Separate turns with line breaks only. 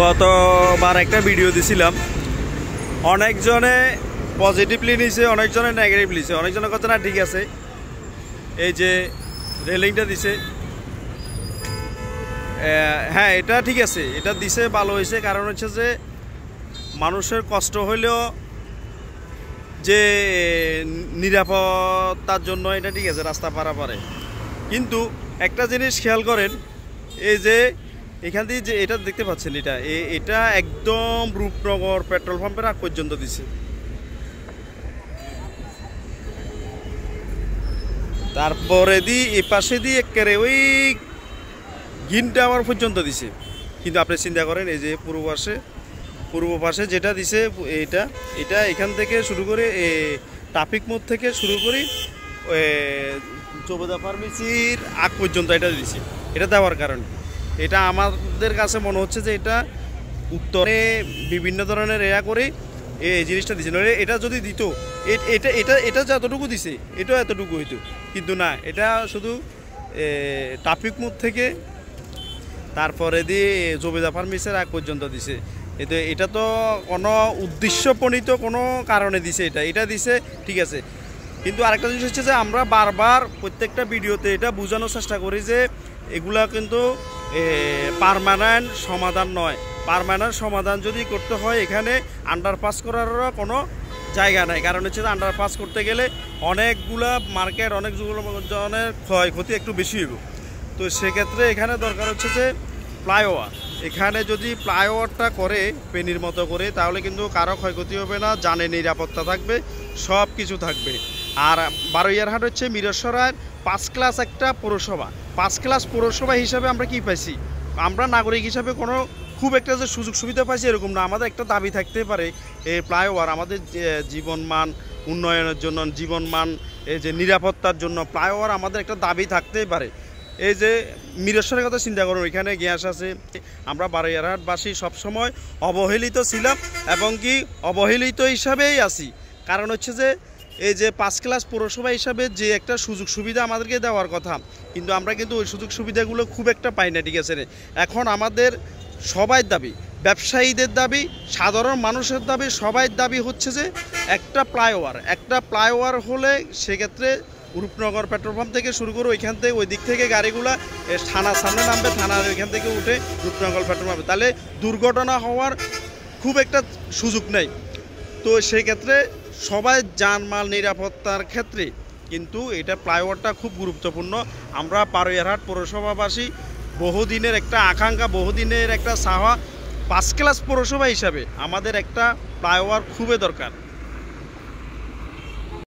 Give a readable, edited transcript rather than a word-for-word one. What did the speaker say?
গতবার একটা ভিডিও দিছিলাম, অনেকজনে পজিটিভলি নিছে, অনেকজনে নেগেটিভলি নিছে। অনেকজনের কথা না ঠিক আছে, এই যে রেলিংটা দিছে, হ্যাঁ এটা ঠিক আছে, এটা দিছে ভালো হয়েছে। কারণ হচ্ছে যে মানুষের কষ্ট হইলেও যে নিরাপত্তার জন্য এটা ঠিক আছে, রাস্তা পারাপারে। কিন্তু একটা জিনিস খেয়াল করেন, এই যে এখান দিয়ে যে এটা দেখতে পাচ্ছেন, এটা একদম রূপনগর পেট্রোল পাম্পের আগ পর্যন্ত দিছে। তারপরে এই পাশে দিয়ে একেবারে ওই গ্রিন টাওয়ার পর্যন্ত দিছে। কিন্তু আপনি চিন্তা করেন, এই যে পূর্ব পাশে যেটা দিছে, এটা এখান থেকে শুরু করে ট্রাফিক মোড় থেকে শুরু করে জবেদা ফার্মেসির আগ পর্যন্ত এটা দিছে। এটা দেওয়ার কারণে এটা আমাদের কাছে মনে হচ্ছে যে এটা উত্তরে বিভিন্ন ধরনের করে এই জিনিসটা দিছে। নইলে এটা যদি দিত, এটা যতটুকু দিছে এটাও এতটুকু হইতো, কিন্তু না, এটা শুধু ট্রাফিক মোড় থেকে তারপরে দিয়ে জবেদা ফার্মেসির আগ পর্যন্ত দিছে। এটা তো কোনো উদ্দেশ্যপ্রণীত কোনো কারণে দিছে, এটা দিছে ঠিক আছে। কিন্তু আরেকটা জিনিস হচ্ছে যে আমরা বারবার প্রত্যেকটা ভিডিওতে এটা বোঝানোর চেষ্টা করি যে এগুলা কিন্তু পার্মানেন্ট সমাধান নয়। পার্মানেন্ট সমাধান যদি করতে হয়, এখানে আন্ডারপাস করারও কোনো জায়গা নাই। কারণ হচ্ছে যে আন্ডারপাস করতে গেলে অনেকগুলা মার্কেট, অনেকগুলো জনের ক্ষয়ক্ষতি একটু বেশি হইব। তো সেক্ষেত্রে এখানে দরকার হচ্ছে যে ফ্লাইওভার। এখানে যদি ফ্লাইওভারটা করে পেনির মতো করে, তাহলে কিন্তু কারো ক্ষয়ক্ষতি হবে না, জানে নিরাপত্তা থাকবে, সব কিছু থাকবে। আর বারৈয়ারহাট হচ্ছে মিরসরাইয়ের 5 ক্লাস একটা পৌরসভা। 5 ক্লাস পৌরসভা হিসাবে আমরা কি পাইছি? আমরা নাগরিক হিসাবে কোনো খুব একটা যে সুযোগ সুবিধা পাইছি এরকম না। আমাদের একটা দাবি থাকতে পারে, এই ফ্লাইওভার আমাদের জীবনমান উন্নয়নের জন্য, জীবনমান এই যে নিরাপত্তার জন্য ফ্লাইওভার আমাদের একটা দাবি থাকতেই পারে। এই যে মিরসরের কথা চিন্তা করুন, এখানে গ্যাস আছে। আমরা বারৈয়ারহাটবাসী সবসময় অবহেলিত ছিলাম এবং কি অবহেলিত হিসাবেই আছি। কারণ হচ্ছে যে এই যে 5 ক্লাস পৌরসভা হিসাবে যে একটা সুযোগ সুবিধা আমাদেরকে দেওয়ার কথা, কিন্তু আমরা কিন্তু ওই সুযোগ সুবিধাগুলো খুব একটা পাই না, ঠিক আছে। এখন আমাদের সবাই দাবি, ব্যবসায়ীদের দাবি, সাধারণ মানুষের দাবি, সবাই দাবি হচ্ছে যে একটা ফ্লাইওভার হলে সেক্ষেত্রে রূপনগর পেট্রোল পাম্প থেকে শুরু করে ওইখান থেকে ওই দিক থেকে গাড়িগুলা থানার সামনে নামবে, থানার ওইখান থেকে উঠে রূপনগর পেট্রোল পাম্পে, তাহলে দুর্ঘটনা হওয়ার খুব একটা সুযোগ নেই। তো সেই ক্ষেত্রে সবাই জানমাল নিরাপত্তার ক্ষেত্রে কিন্তু এটা ফ্লাইওভারটা খুব গুরুত্বপূর্ণ। আমরা বারৈয়ারহাট পৌরসভাবাসী বহুদিনের একটা আকাঙ্ক্ষা, বহুদিনের একটা চাওয়া, 5 ক্লাস পৌরসভা হিসাবে আমাদের একটা ফ্লাইওভার খুবই দরকার।